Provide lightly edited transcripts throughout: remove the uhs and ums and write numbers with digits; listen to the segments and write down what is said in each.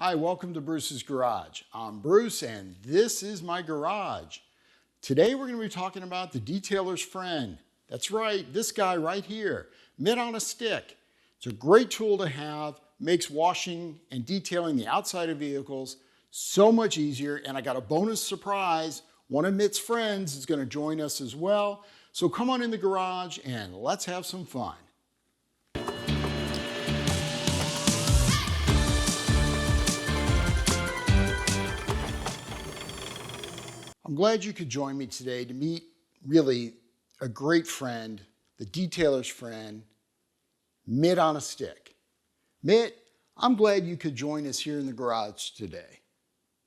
Hi, welcome to Bruce's Garage. I'm Bruce and this is my garage. Today we're going to be talking about the detailer's friend. That's right, this guy right here, Mitt on a stick. It's a great tool to have, makes washing and detailing the outside of vehicles so much easier, and I got a bonus surprise. One of Mitt's friends is going to join us as well. So come on in the garage and let's have some fun. I'm glad you could join me today to meet really a great friend, the detailer's friend, Mitt on a stick. Mitt, I'm glad you could join us here in the garage today.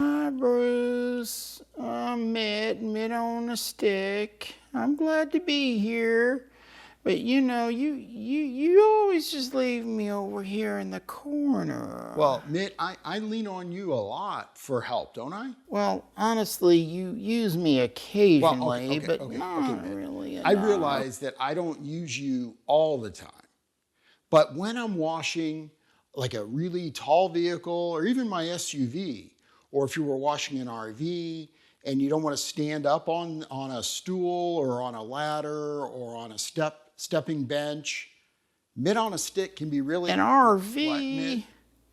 Hi, Bruce. I'm Mitt on a stick. I'm glad to be here. But you know, you always just leave me over here in the corner. Well, Mitt, I lean on you a lot for help, don't I? Well, honestly, you use me occasionally, but not really enough. I realize that I don't use you all the time. But when I'm washing like a really tall vehicle or even my SUV, or if you were washing an RV and you don't want to stand up on a stool or on a ladder or on a stepping bench, Mitt on a stick can be really... An RV?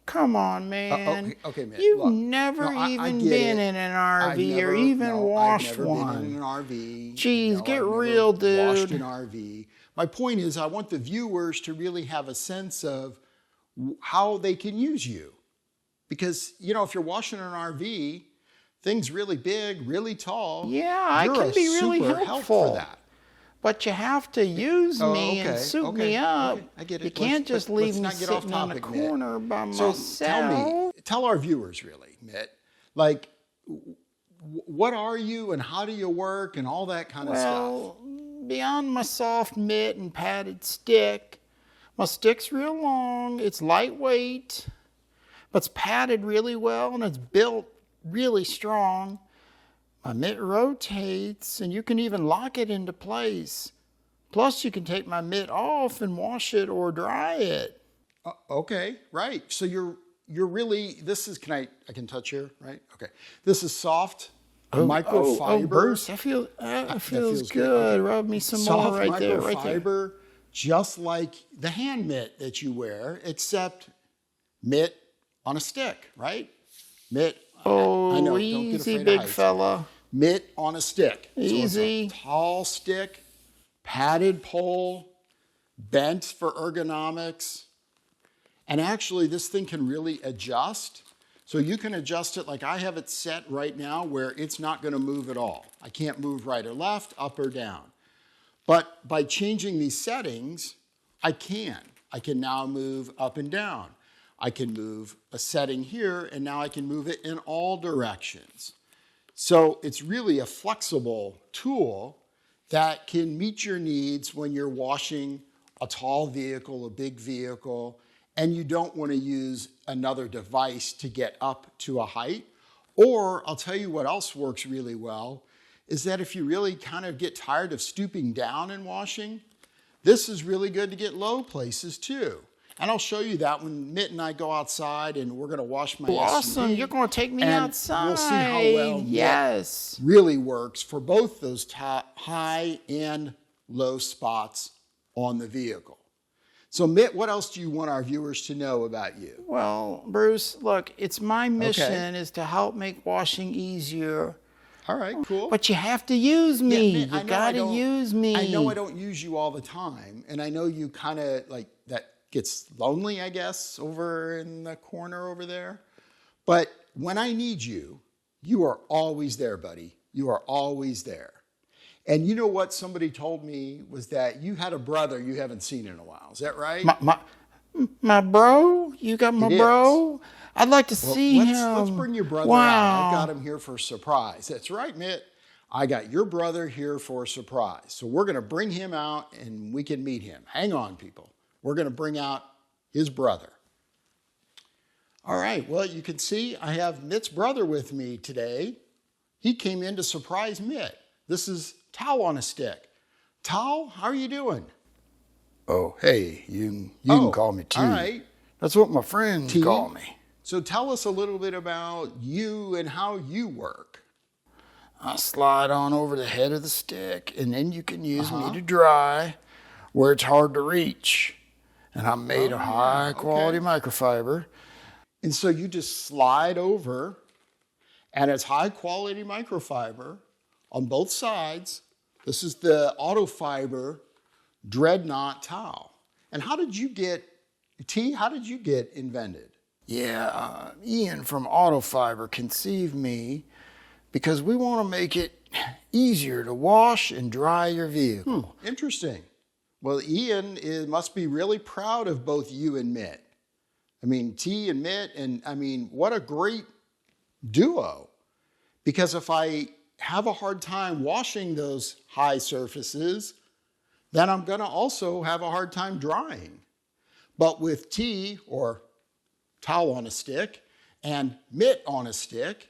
Come on, man. Okay, Mitt. You've never even been in an RV or even washed one. I've never been in an RV. Jeez, get real, dude. Washed an RV. My point is I want the viewers to really have a sense of how they can use you. Because, you know, if you're washing an RV, things really big, really tall. Yeah, I can be really helpful for that. But you have to use me and suit me up. I get it. You can't just leave me sitting in the corner by myself. So tell our viewers really, Mitt, like, what are you and how do you work and all that kind of stuff? Well, beyond my soft mitt and padded stick, my stick's real long, it's lightweight, but it's padded really well and it's built really strong. My mitt rotates and you can even lock it into place. Plus you can take my mitt off and wash it or dry it. Okay, right. So you're really, this is, I can touch here, right? Okay. This is soft microfiber. Oh, Bruce, that feels good. Rub me some more right there. Soft microfiber, just like the hand mitt that you wear, except Mitt on a stick, right? Mitt. Oh, I know, easy, big fella. Mitt on a stick. Easy. So it's a tall stick, padded pole, bent for ergonomics. And actually, this thing can really adjust. So you can adjust it like I have it set right now where it's not going to move at all. I can't move right or left, up or down. But by changing these settings, I can. I can now move up and down. I can move a setting here, and now I can move it in all directions. So it's really a flexible tool that can meet your needs when you're washing a tall vehicle, a big vehicle, and you don't want to use another device to get up to a height. Or I'll tell you what else works really well, is that if you really kind of get tired of stooping down and washing, this is really good to get low places too. And I'll show you that when Mitt and I go outside and we're going to wash my SUV. Awesome, you're going to take me outside. We'll see how well Mitt really works for both those high and low spots on the vehicle. So Mitt, what else do you want our viewers to know about you? Well, Bruce, look, it's my mission is to help make washing easier. All right, cool. But you have to use me. Yeah, Mitt, you got to use me. I know I don't use you all the time, and I know you kind of like that gets lonely, I guess, over in the corner over there. But when I need you, you are always there, buddy. You are always there. And you know what somebody told me was that you had a brother you haven't seen in a while. Is that right? My bro? You got my bro? I'd like to see him. Let's bring your brother out. I've got him here for a surprise. That's right, Mitt. I got your brother here for a surprise. So we're going to bring him out and we can meet him. Hang on, people. We're going to bring out his brother. All right, well, you can see I have Mitt's brother with me today. He came in to surprise Mitt. This is Tal on a stick. Tal, how are you doing? Oh, hey, you can call me T. All right. That's what my friends call me. So tell us a little bit about you and how you work. I slide on over the head of the stick, and then you can use me Uh-huh. to dry where it's hard to reach. And I'm made of Oh, high yeah, quality okay. microfiber. And so you just slide over, and it's high quality microfiber on both sides. This is the Auto Fiber Dreadnought towel. And how did you get invented? Yeah, Ian from Auto Fiber conceived me because we want to make it easier to wash and dry your vehicle. Interesting. Well, must be really proud of both you and Mitt. I mean, T and Mitt, and I mean, what a great duo. Because if I have a hard time washing those high surfaces, then I'm going to also have a hard time drying. But with T, or towel on a stick, and Mitt on a stick,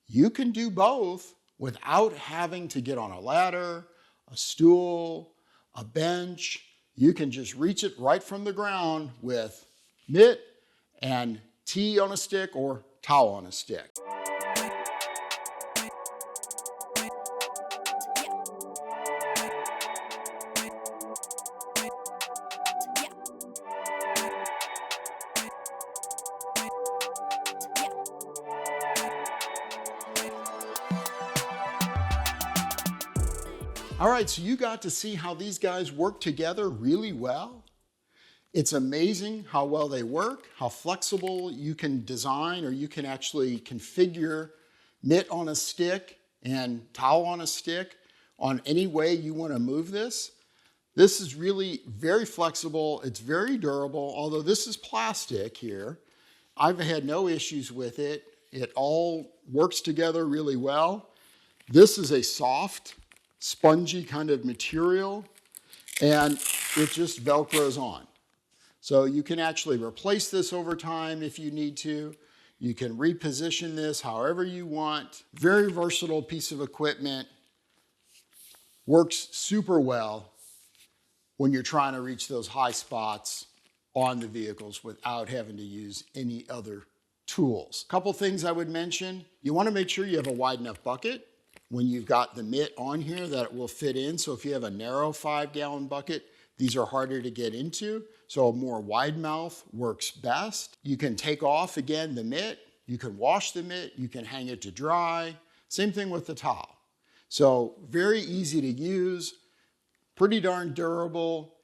you can do both without having to get on a ladder, a stool, a bench. You can just reach it right from the ground with Mitt and T on a stick or towel on a stick. All right, so you got to see how these guys work together really well. It's amazing how well they work, how flexible you can design, or you can actually configure Mitt on a stick and towel on a stick on any way you want to move this. This is really very flexible. It's very durable, although this is plastic here. I've had no issues with it. It all works together really well. This is a soft, spongy kind of material, and it just Velcros on. So you can actually replace this over time if you need to. You can reposition this however you want. Very versatile piece of equipment. Works super well when you're trying to reach those high spots on the vehicles without having to use any other tools. A couple things I would mention. You want to make sure you have a wide enough bucket when you've got the Mitt on here that it will fit in. So if you have a narrow 5-gallon bucket, these are harder to get into. So a more wide mouth works best. You can take off again the Mitt. You can wash the Mitt. You can hang it to dry. Same thing with the towel. So very easy to use, pretty darn durable.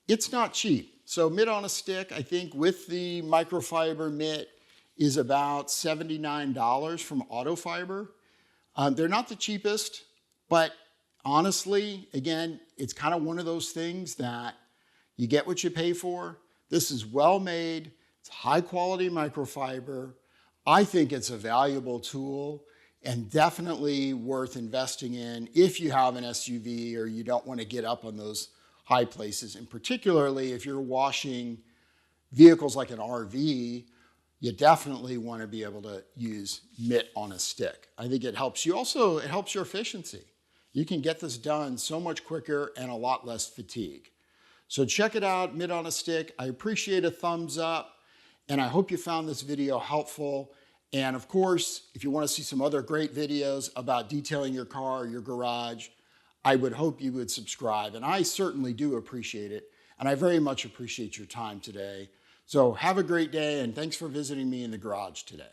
It's not cheap. So Mitt on a stick, I think with the microfiber Mitt is about $79 from Auto Fiber. They're not the cheapest, but honestly, again, it's kind of one of those things that you get what you pay for. This is well made. It's high quality microfiber. I think it's a valuable tool and definitely worth investing in if you have an SUV or you don't want to get up on those high places. And particularly if you're washing vehicles like an RV, you definitely want to be able to use Mitt on a stick. I think it helps you. Also, it helps your efficiency. You can get this done so much quicker and a lot less fatigue. So check it out, Mitt on a stick. I appreciate a thumbs up, and I hope you found this video helpful. And of course, if you want to see some other great videos about detailing your car or your garage, I would hope you would subscribe. And I certainly do appreciate it. And I very much appreciate your time today. So have a great day, and thanks for visiting me in the garage today.